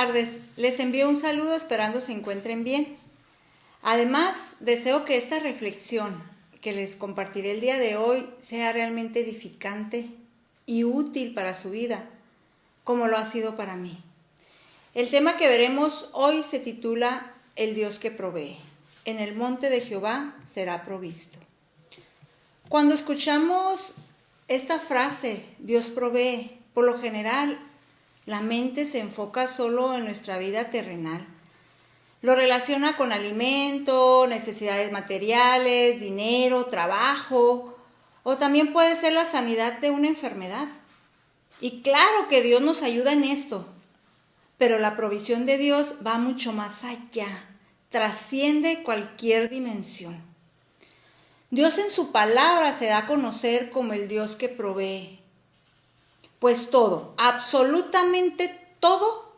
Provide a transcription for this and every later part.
tardes. Les envío un saludo esperando se encuentren bien. Además, deseo que esta reflexión que les compartiré el día de hoy sea realmente edificante y útil para su vida, como lo ha sido para mí. El tema que veremos hoy se titula El Dios que provee. En el monte de Jehová será provisto. Cuando escuchamos esta frase, Dios provee, por lo general, la mente se enfoca solo en nuestra vida terrenal. Lo relaciona con alimento, necesidades materiales, dinero, trabajo, o también puede ser la sanidad de una enfermedad. Y claro que Dios nos ayuda en esto, pero la provisión de Dios va mucho más allá, trasciende cualquier dimensión. Dios en su palabra se da a conocer como el Dios que provee. Pues todo, absolutamente todo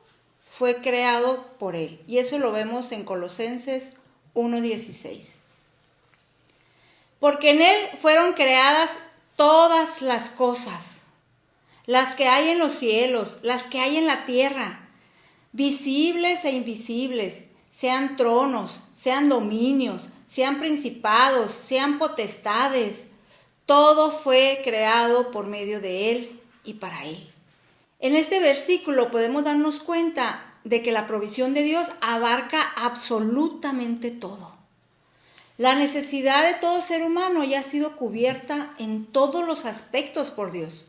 fue creado por Él. Y eso lo vemos en Colosenses 1:16. Porque en Él fueron creadas todas las cosas, las que hay en los cielos, las que hay en la tierra, visibles e invisibles, sean tronos, sean dominios, sean principados, sean potestades. Todo fue creado por medio de Él y para Él. En este versículo podemos darnos cuenta de que la provisión de Dios abarca absolutamente todo. La necesidad de todo ser humano ya ha sido cubierta en todos los aspectos por Dios.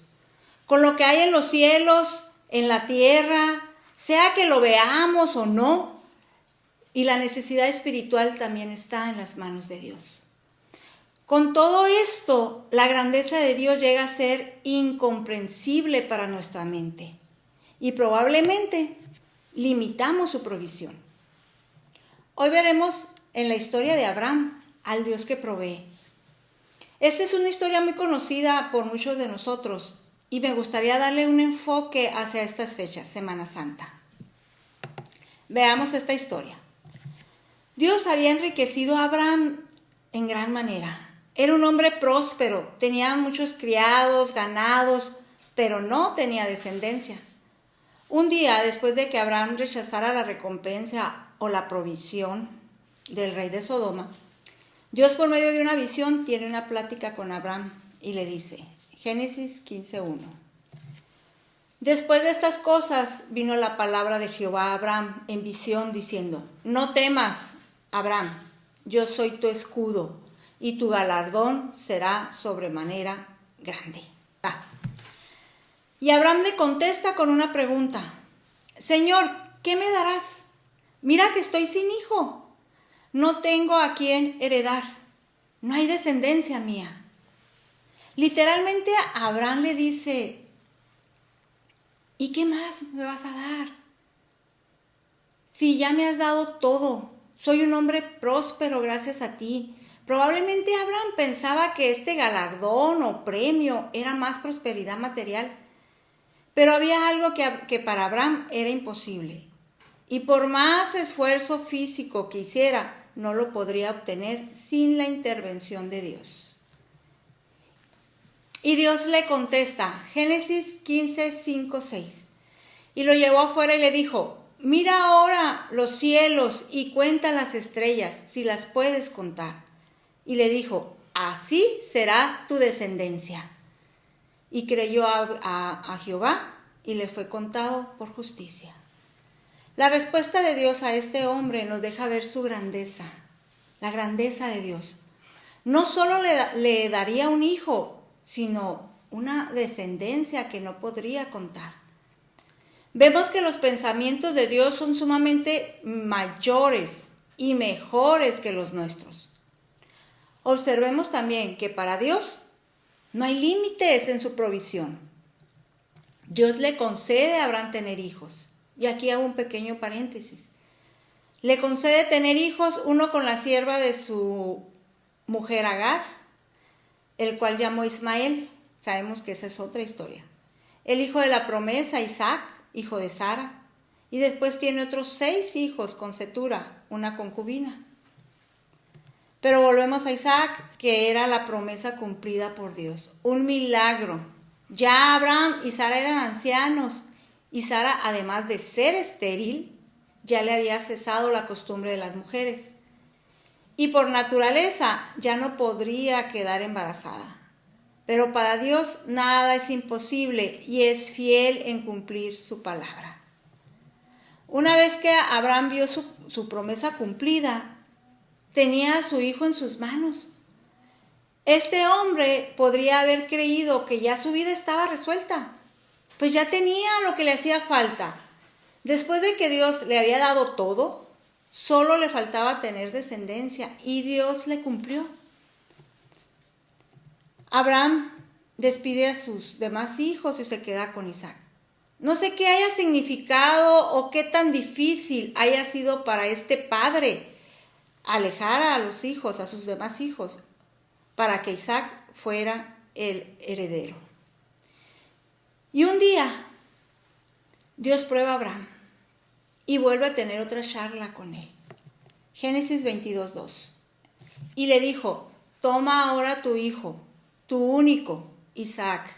Con lo que hay en los cielos, en la tierra, sea que lo veamos o no, y la necesidad espiritual también está en las manos de Dios. Con todo esto, la grandeza de Dios llega a ser incomprensible para nuestra mente y probablemente limitamos su provisión. Hoy veremos en la historia de Abraham al Dios que provee. Esta es una historia muy conocida por muchos de nosotros y me gustaría darle un enfoque hacia estas fechas, Semana Santa. Veamos esta historia. Dios había enriquecido a Abraham en gran manera. Era un hombre próspero, tenía muchos criados, ganados, pero no tenía descendencia. Un día, después de que Abraham rechazara la recompensa o la provisión del rey de Sodoma, Dios por medio de una visión tiene una plática con Abraham y le dice, Génesis 15:1. Después de estas cosas vino la palabra de Jehová a Abraham en visión diciendo, no temas, Abraham, yo soy tu escudo y tu galardón será sobremanera grande. Y Abraham le contesta con una pregunta, Señor, ¿qué me darás? Mira que estoy sin hijo, no tengo a quien heredar, no hay descendencia mía. Literalmente Abraham le dice, ¿y qué más me vas a dar? Si ya me has dado todo, soy un hombre próspero gracias a ti. Probablemente Abraham pensaba que este galardón o premio era más prosperidad material, pero había algo que para Abraham era imposible. Y por más esfuerzo físico que hiciera, no lo podría obtener sin la intervención de Dios. Y Dios le contesta, Génesis 15:5-6. Y lo llevó afuera y le dijo, mira ahora los cielos y cuenta las estrellas, si las puedes contar. Y le dijo, así será tu descendencia. Y creyó a Jehová y le fue contado por justicia. La respuesta de Dios a este hombre nos deja ver su grandeza, la grandeza de Dios. No solo le daría un hijo, sino una descendencia que no podría contar. Vemos que los pensamientos de Dios son sumamente mayores y mejores que los nuestros. Observemos también que para Dios no hay límites en su provisión. Dios le concede a Abraham tener hijos. Y aquí hago un pequeño paréntesis. Le concede tener hijos, uno con la sierva de su mujer Agar, el cual llamó Ismael. Sabemos que esa es otra historia. El hijo de la promesa, Isaac, hijo de Sara. Y después tiene otros 6 hijos con Cetura, una concubina. Pero volvemos a Isaac, que era la promesa cumplida por Dios. Un milagro. Ya Abraham y Sara eran ancianos. Y Sara, además de ser estéril, ya le había cesado la costumbre de las mujeres y por naturaleza ya no podría quedar embarazada. Pero para Dios nada es imposible y es fiel en cumplir su palabra. Una vez que Abraham vio su promesa cumplida, tenía a su hijo en sus manos. Este hombre podría haber creído que ya su vida estaba resuelta, pues ya tenía lo que le hacía falta. Después de que Dios le había dado todo, solo le faltaba tener descendencia y Dios le cumplió. Abraham despide a sus demás hijos y se queda con Isaac. No sé qué haya significado o qué tan difícil haya sido para este padre alejar a los hijos, a sus demás hijos, para que Isaac fuera el heredero. Y un día Dios prueba a Abraham y vuelve a tener otra charla con él. Génesis 22:2. Y le dijo, toma ahora tu hijo, tu único, Isaac,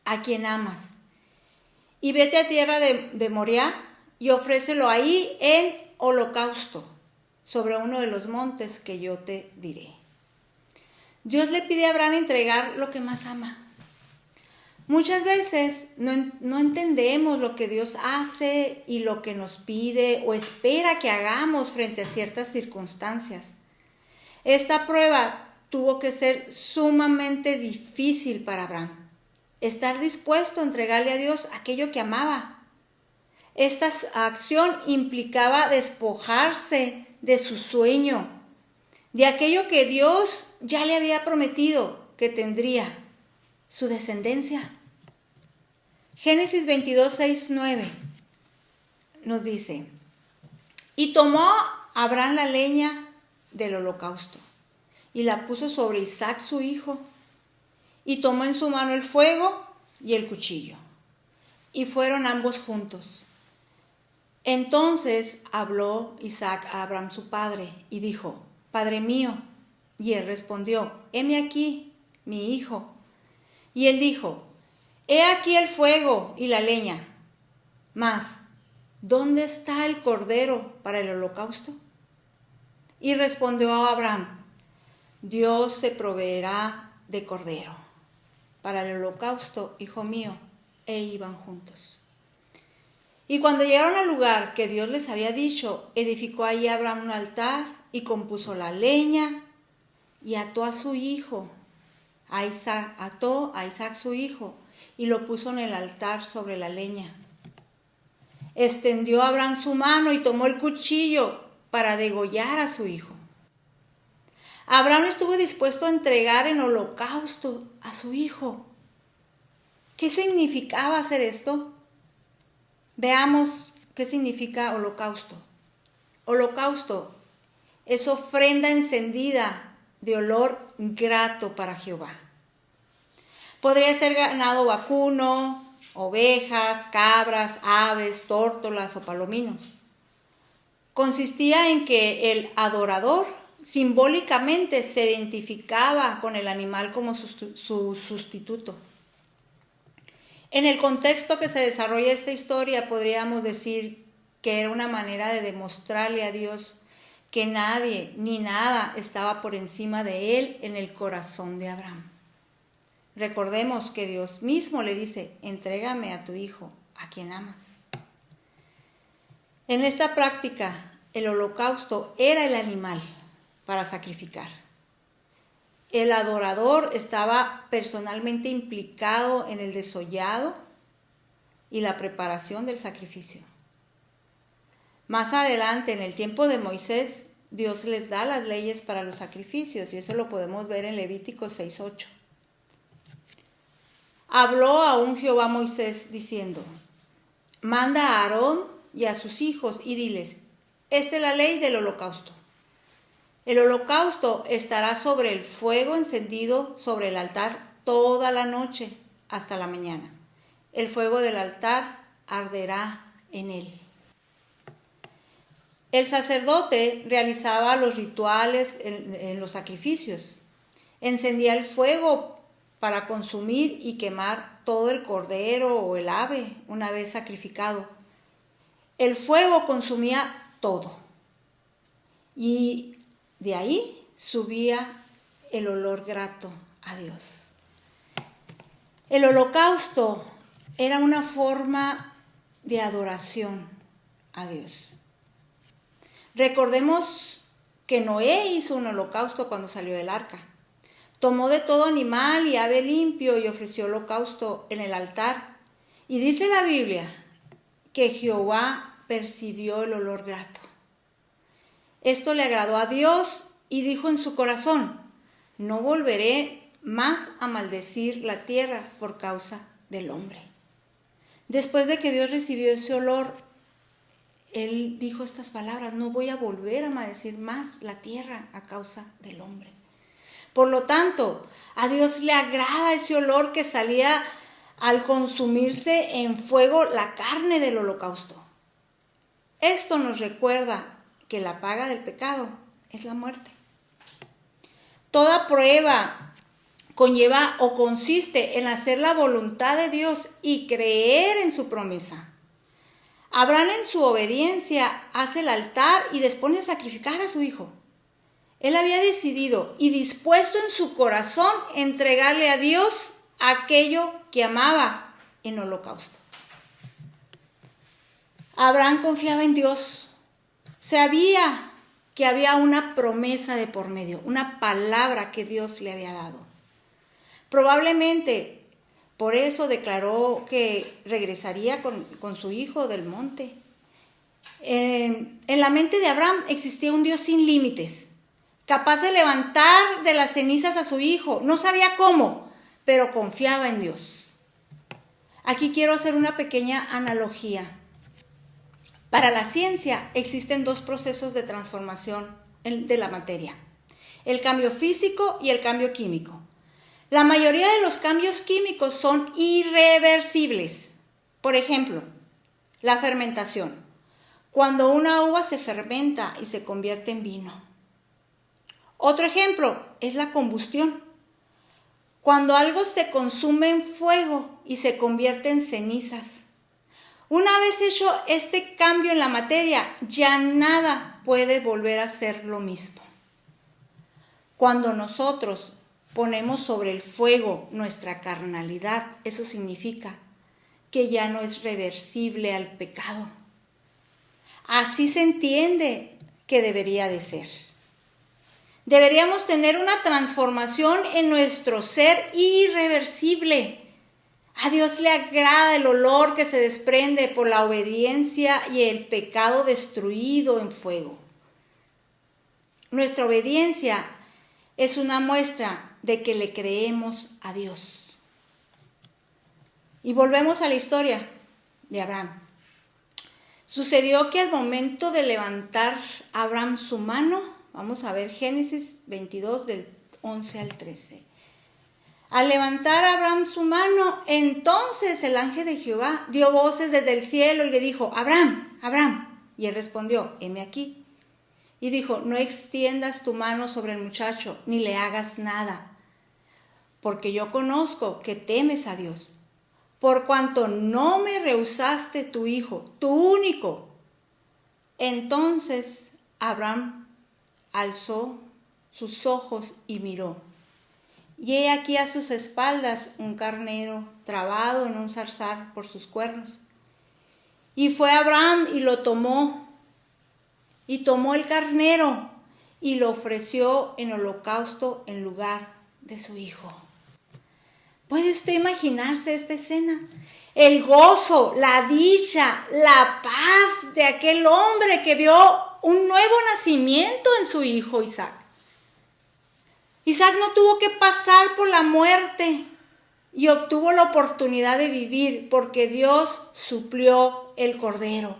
a quien amas, y vete a tierra de Moriah y ofrécelo ahí en holocausto, sobre uno de los montes que yo te diré. Dios le pide a Abraham entregar lo que más ama. Muchas veces no entendemos lo que Dios hace y lo que nos pide o espera que hagamos frente a ciertas circunstancias. Esta prueba tuvo que ser sumamente difícil para Abraham. Estar dispuesto a entregarle a Dios aquello que amaba. Esta acción implicaba despojarse de su sueño, de aquello que Dios ya le había prometido que tendría, su descendencia. Génesis 22:6-9 nos dice, y tomó Abraham la leña del holocausto y la puso sobre Isaac su hijo, y tomó en su mano el fuego y el cuchillo, y fueron ambos juntos. Entonces habló Isaac a Abraham su padre y dijo, Padre mío. Y él respondió, heme aquí, mi hijo. Y él dijo, he aquí el fuego y la leña, mas ¿dónde está el cordero para el holocausto? Y respondió a Abraham, Dios se proveerá de cordero para el holocausto, hijo mío. E iban juntos. Y cuando llegaron al lugar que Dios les había dicho, edificó allí Abraham un altar y compuso la leña y ató a su hijo, ató a Isaac su hijo y lo puso en el altar sobre la leña. Extendió Abraham su mano y tomó el cuchillo para degollar a su hijo. Abraham estuvo dispuesto a entregar en holocausto a su hijo. ¿Qué significaba hacer esto? Veamos qué significa holocausto. Holocausto es ofrenda encendida de olor grato para Jehová. Podría ser ganado vacuno, ovejas, cabras, aves, tórtolas o palominos. Consistía en que el adorador simbólicamente se identificaba con el animal como su sustituto. En el contexto que se desarrolla esta historia, podríamos decir que era una manera de demostrarle a Dios que nadie ni nada estaba por encima de él en el corazón de Abraham. Recordemos que Dios mismo le dice, entrégame a tu hijo, a quien amas. En esta práctica, el holocausto era el animal para sacrificar. El adorador estaba personalmente implicado en el desollado y la preparación del sacrificio. Más adelante, en el tiempo de Moisés, Dios les da las leyes para los sacrificios, y eso lo podemos ver en Levítico 6:8. Habló aún Jehová a Moisés diciendo, manda a Aarón y a sus hijos y diles, esta es la ley del holocausto. El holocausto estará sobre el fuego encendido sobre el altar toda la noche hasta la mañana. El fuego del altar arderá en él. El sacerdote realizaba los rituales en los sacrificios. Encendía el fuego para consumir y quemar todo el cordero o el ave una vez sacrificado. el fuego consumía todo. Y de ahí subía el olor grato a Dios. El holocausto era una forma de adoración a Dios. Recordemos que Noé hizo un holocausto cuando salió del arca. Tomó de todo animal y ave limpio y ofreció holocausto en el altar. Y dice la Biblia que Jehová percibió el olor grato. Esto le agradó a Dios y dijo en su corazón: no volveré más a maldecir la tierra por causa del hombre. Después de que Dios recibió ese olor, Él dijo estas palabras: no voy a volver a maldecir más la tierra a causa del hombre. Por lo tanto, a Dios le agrada ese olor que salía al consumirse en fuego la carne del holocausto. Esto nos recuerda que la paga del pecado es la muerte. Toda prueba conlleva o consiste en hacer la voluntad de Dios y creer en su promesa. Abraham, en su obediencia, hace el altar y dispone a sacrificar a su hijo. Él había decidido y dispuesto en su corazón entregarle a Dios aquello que amaba en holocausto. Abraham confiaba en Dios. Sabía que había una promesa de por medio, una palabra que Dios le había dado. Probablemente por eso declaró que regresaría con su hijo del monte. En la mente de Abraham existía un Dios sin límites, capaz de levantar de las cenizas a su hijo. No sabía cómo, pero confiaba en Dios. Aquí quiero hacer una pequeña analogía. Para la ciencia existen dos procesos de transformación de la materia: el cambio físico y el cambio químico. La mayoría de los cambios químicos son irreversibles. Por ejemplo, la fermentación. Cuando una uva se fermenta y se convierte en vino. Otro ejemplo es la combustión. Cuando algo se consume en fuego y se convierte en cenizas. Una vez hecho este cambio en la materia, ya nada puede volver a ser lo mismo. Cuando nosotros ponemos sobre el fuego nuestra carnalidad, eso significa que ya no es reversible al pecado. Así se entiende que debería de ser. Deberíamos tener una transformación en nuestro ser irreversible. A Dios le agrada el olor que se desprende por la obediencia y el pecado destruido en fuego. Nuestra obediencia es una muestra de que le creemos a Dios. Y volvemos a la historia de Abraham. Sucedió que al momento de levantar Abraham su mano, vamos a ver Génesis 22 del 11 al 13. Al levantar Abraham su mano, entonces el ángel de Jehová dio voces desde el cielo y le dijo: Abraham, Abraham. Y él respondió: heme aquí. Y dijo: no extiendas tu mano sobre el muchacho, ni le hagas nada, porque yo conozco que temes a Dios, por cuanto no me rehusaste tu hijo, tu único. Entonces Abraham alzó sus ojos y miró. Y he aquí a sus espaldas un carnero trabado en un zarzal por sus cuernos. Y fue Abraham y lo tomó. Y tomó el carnero y lo ofreció en holocausto en lugar de su hijo. ¿Puede usted imaginarse esta escena? El gozo, la dicha, la paz de aquel hombre que vio un nuevo nacimiento en su hijo Isaac. Isaac no tuvo que pasar por la muerte y obtuvo la oportunidad de vivir porque Dios suplió el cordero.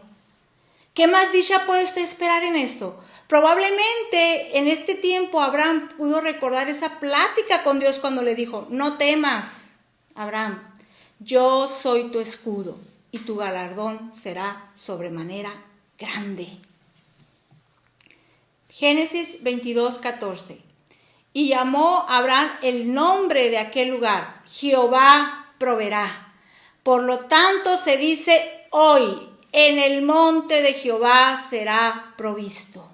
¿Qué más dicha puede usted esperar en esto? Probablemente en este tiempo Abraham pudo recordar esa plática con Dios cuando le dijo: no temas, Abraham, yo soy tu escudo y tu galardón será sobremanera grande. Génesis 22:14. Y llamó Abraham el nombre de aquel lugar: Jehová proveerá. Por lo tanto se dice hoy: en el monte de Jehová será provisto.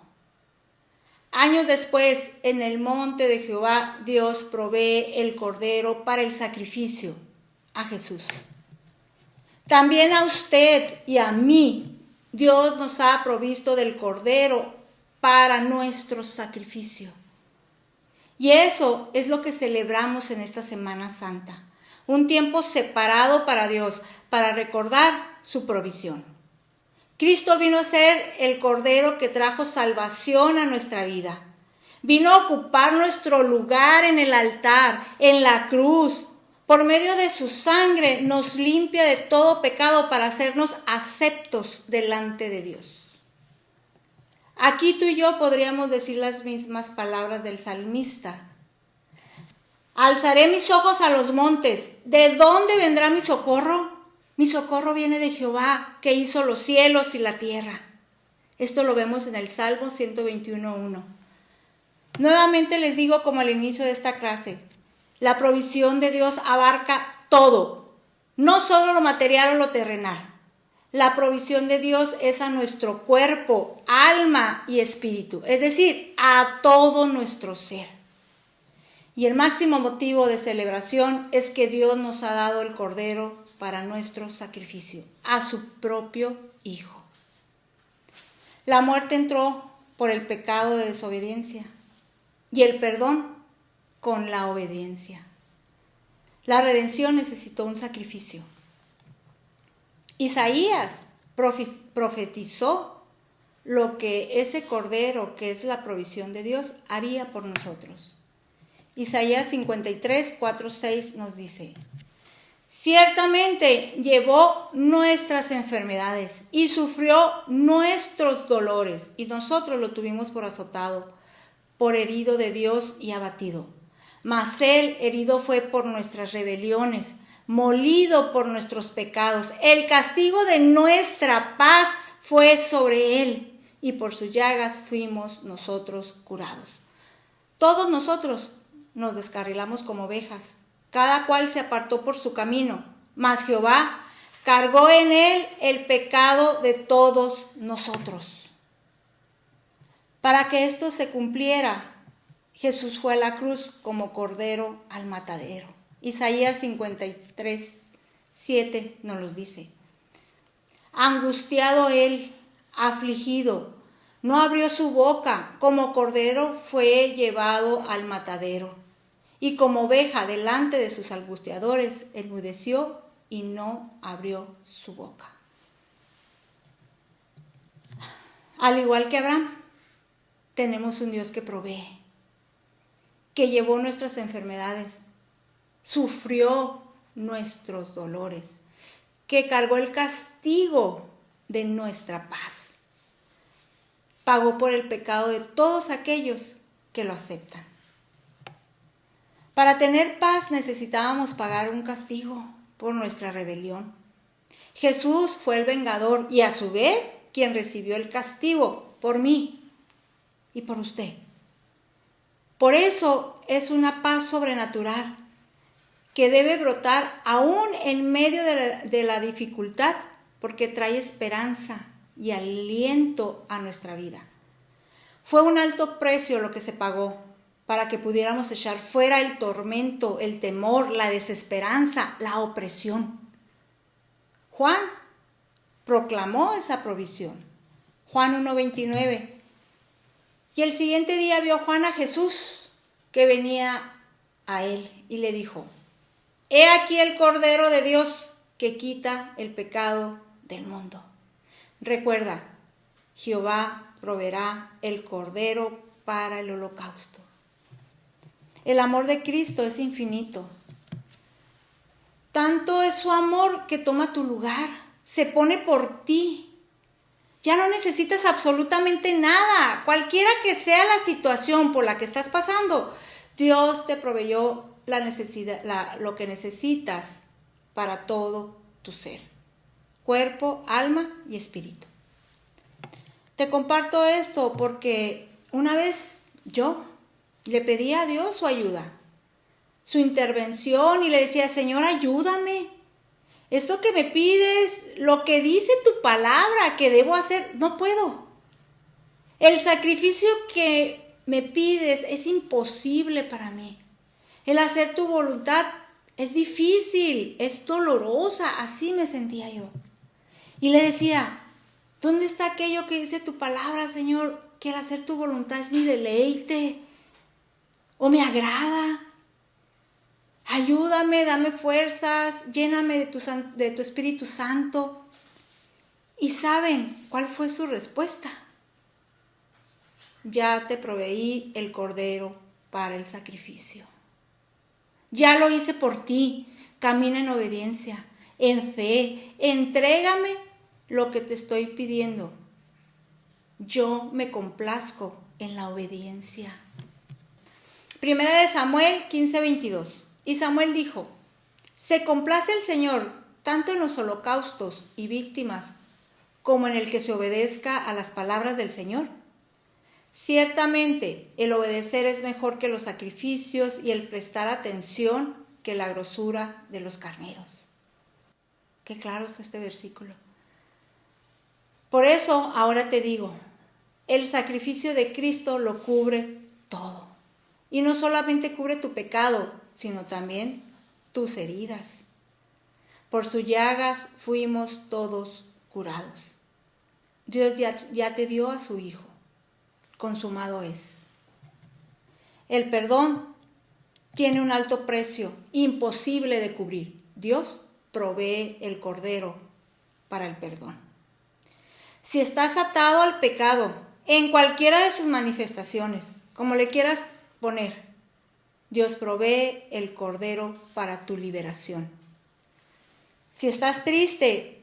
Años después, en el monte de Jehová, Dios provee el cordero para el sacrificio a Jesús. También a usted y a mí, Dios nos ha provisto del cordero para nuestro sacrificio. Y eso es lo que celebramos en esta Semana Santa. Un tiempo separado para Dios, para recordar su provisión. Cristo vino a ser el Cordero que trajo salvación a nuestra vida. Vino a ocupar nuestro lugar en el altar, en la cruz. Por medio de su sangre nos limpia de todo pecado para hacernos aceptos delante de Dios. Aquí tú y yo podríamos decir las mismas palabras del salmista. Alzaré mis ojos a los montes. ¿De dónde vendrá mi socorro? Mi socorro viene de Jehová, que hizo los cielos y la tierra. Esto lo vemos en el Salmo 121:1. Nuevamente les digo como al inicio de esta clase, la provisión de Dios abarca todo, no solo lo material o lo terrenal. La provisión de Dios es a nuestro cuerpo, alma y espíritu, es decir, a todo nuestro ser. Y el máximo motivo de celebración es que Dios nos ha dado el Cordero para nuestro sacrificio, a su propio Hijo. La muerte entró por el pecado de desobediencia y el perdón con la obediencia. La redención necesitó un sacrificio. Isaías profetizó lo que ese Cordero, que es la provisión de Dios, haría por nosotros. Isaías 53, 4, 6 nos dice: ciertamente llevó nuestras enfermedades y sufrió nuestros dolores, y nosotros lo tuvimos por azotado, por herido de Dios y abatido. Mas él herido fue por nuestras rebeliones, molido por nuestros pecados. El castigo de nuestra paz fue sobre él, y por sus llagas fuimos nosotros curados. Todos nosotros nos descarrilamos como ovejas, cada cual se apartó por su camino, mas Jehová cargó en él el pecado de todos nosotros. Para que esto se cumpliera, Jesús fue a la cruz como cordero al matadero. Isaías 53, 7 nos lo dice. Angustiado él, afligido, no abrió su boca, como cordero fue llevado al matadero. Y como oveja delante de sus angustiadores, enmudeció y no abrió su boca. Al igual que Abraham, tenemos un Dios que provee, que llevó nuestras enfermedades, sufrió nuestros dolores, que cargó el castigo de nuestra paz, pagó por el pecado de todos aquellos que lo aceptan. Para tener paz necesitábamos pagar un castigo por nuestra rebelión. Jesús fue el vengador y a su vez quien recibió el castigo por mí y por usted. Por eso es una paz sobrenatural que debe brotar aún en medio de la dificultad, porque trae esperanza y aliento a nuestra vida. Fue un alto precio lo que se pagó para que pudiéramos echar fuera el tormento, el temor, la desesperanza, la opresión. Juan proclamó esa provisión. Juan 1:29. Y el siguiente día vio Juan a Jesús que venía a él y le dijo: he aquí el Cordero de Dios que quita el pecado del mundo. Recuerda, Jehová proveerá el Cordero para el holocausto. El amor de Cristo es infinito. Tanto es su amor que toma tu lugar, se pone por ti. Ya no necesitas absolutamente nada, cualquiera que sea la situación por la que estás pasando. Dios te proveyó lo que necesitas para todo tu ser, cuerpo, alma y espíritu. Te comparto esto porque una vez yo le pedí a Dios su ayuda, su intervención, y le decía: Señor, ayúdame. Eso que me pides, lo que dice tu palabra que debo hacer, no puedo. El sacrificio que me pides es imposible para mí. El hacer tu voluntad es difícil, es dolorosa, así me sentía yo. Y le decía, ¿dónde está aquello que dice tu palabra, Señor? Que el hacer tu voluntad es mi deleite o me agrada. Ayúdame, dame fuerzas, lléname de tu Espíritu Santo. ¿Y saben cuál fue su respuesta? Ya te proveí el cordero para el sacrificio. Ya lo hice por ti. Camina en obediencia, en fe. Entrégame lo que te estoy pidiendo. Yo me complazco en la obediencia. Primera de Samuel 15:22. Y Samuel dijo, se complace el Señor tanto en los holocaustos y víctimas como en el que se obedezca a las palabras del Señor. Ciertamente, el obedecer es mejor que los sacrificios y el prestar atención que la grosura de los carneros. Qué claro está este versículo. Por eso, ahora te digo, el sacrificio de Cristo lo cubre todo. Y no solamente cubre tu pecado, sino también tus heridas. Por sus llagas fuimos todos curados. Dios ya te dio a su Hijo. Consumado es. El perdón tiene un alto precio, imposible de cubrir. Dios provee el cordero para el perdón. Si estás atado al pecado, en cualquiera de sus manifestaciones, como le quieras poner, Dios provee el cordero para tu liberación. Si estás triste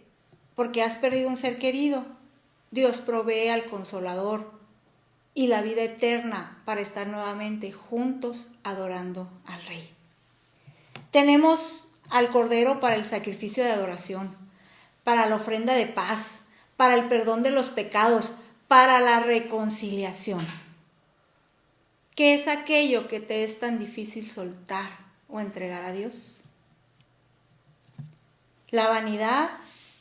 porque has perdido un ser querido, Dios provee al Consolador y la vida eterna para estar nuevamente juntos adorando al Rey. Tenemos al Cordero para el sacrificio de adoración, para la ofrenda de paz, para el perdón de los pecados, para la reconciliación. ¿Qué es aquello que te es tan difícil soltar o entregar a Dios? La vanidad,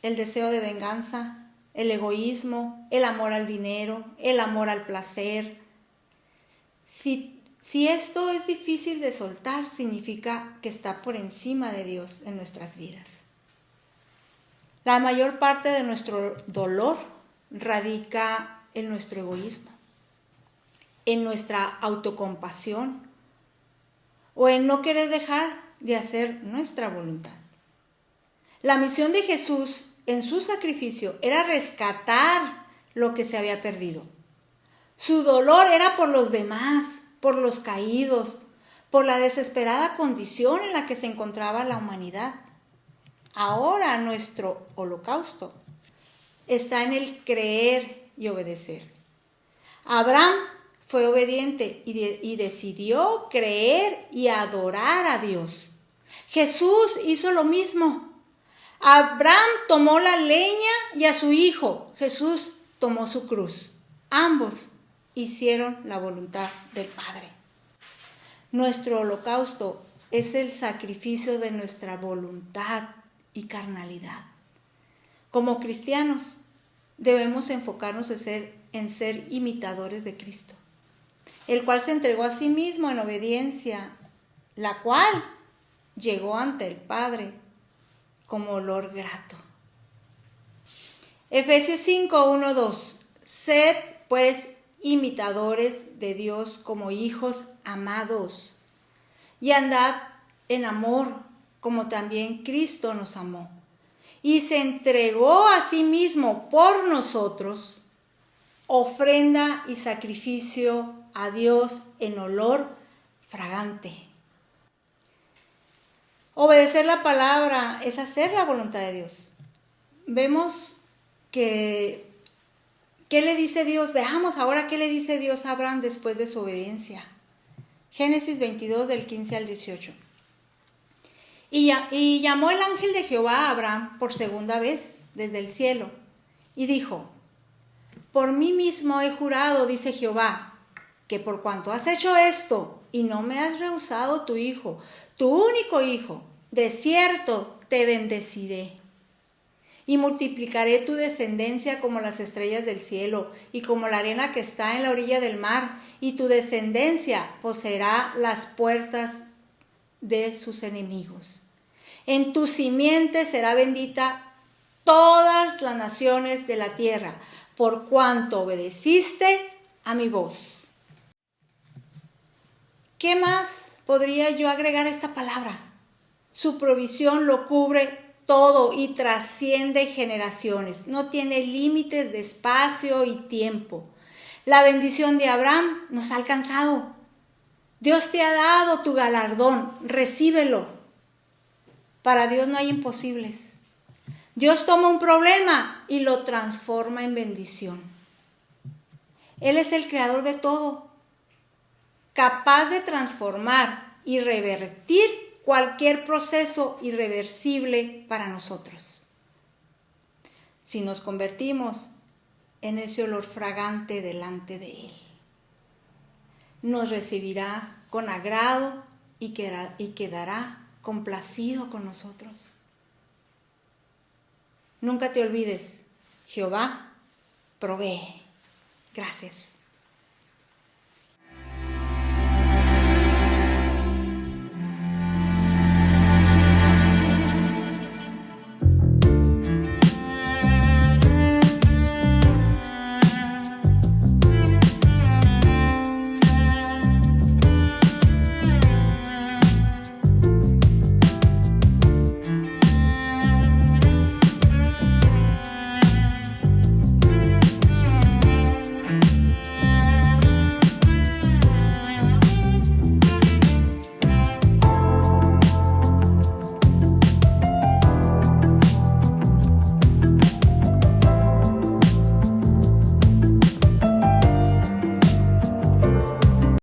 el deseo de venganza, el egoísmo, el amor al dinero, el amor al placer. Si esto es difícil de soltar, significa que está por encima de Dios en nuestras vidas. La mayor parte de nuestro dolor radica en nuestro egoísmo, en nuestra autocompasión o en no querer dejar de hacer nuestra voluntad. La misión de Jesús en su sacrificio era rescatar lo que se había perdido. Su dolor era por los demás, por los caídos, por la desesperada condición en la que se encontraba la humanidad. Ahora nuestro holocausto está en el creer y obedecer. Abraham fue obediente y decidió creer y adorar a Dios. Jesús hizo lo mismo. Abraham tomó la leña y a su hijo Jesús tomó su cruz. Ambos hicieron la voluntad del Padre. Nuestro holocausto es el sacrificio de nuestra voluntad y carnalidad. Como cristianos debemos enfocarnos en ser imitadores de Cristo, el cual se entregó a sí mismo en obediencia, la cual llegó ante el Padre como olor grato. Efesios 5:1-2. Sed pues imitadores de Dios como hijos amados, y andad en amor, como también Cristo nos amó, y se entregó a sí mismo por nosotros, ofrenda y sacrificio a Dios en olor fragante. Obedecer la palabra es hacer la voluntad de Dios. Vemos que ¿qué le dice Dios? Veamos ahora qué le dice Dios a Abraham después de su obediencia. Génesis 22 del 15 al 18. Y llamó el ángel de Jehová a Abraham por segunda vez desde el cielo y dijo: por mí mismo he jurado, dice Jehová, que por cuanto has hecho esto y no me has rehusado tu hijo, tu único hijo, de cierto te bendeciré. Y multiplicaré tu descendencia como las estrellas del cielo y como la arena que está en la orilla del mar, y tu descendencia poseerá las puertas de sus enemigos. En tu simiente será bendita todas las naciones de la tierra, por cuanto obedeciste a mi voz. ¿Qué más podría yo agregar a esta palabra? Su provisión lo cubre todo y trasciende generaciones. No tiene límites de espacio y tiempo. La bendición de Abraham nos ha alcanzado. Dios te ha dado tu galardón. Recíbelo. Para Dios no hay imposibles. Dios toma un problema y lo transforma en bendición. Él es el creador de todo, capaz de transformar y revertir cualquier proceso irreversible para nosotros. Si nos convertimos en ese olor fragante delante de Él, nos recibirá con agrado y quedará complacido con nosotros. Nunca te olvides, Jehová provee. Gracias.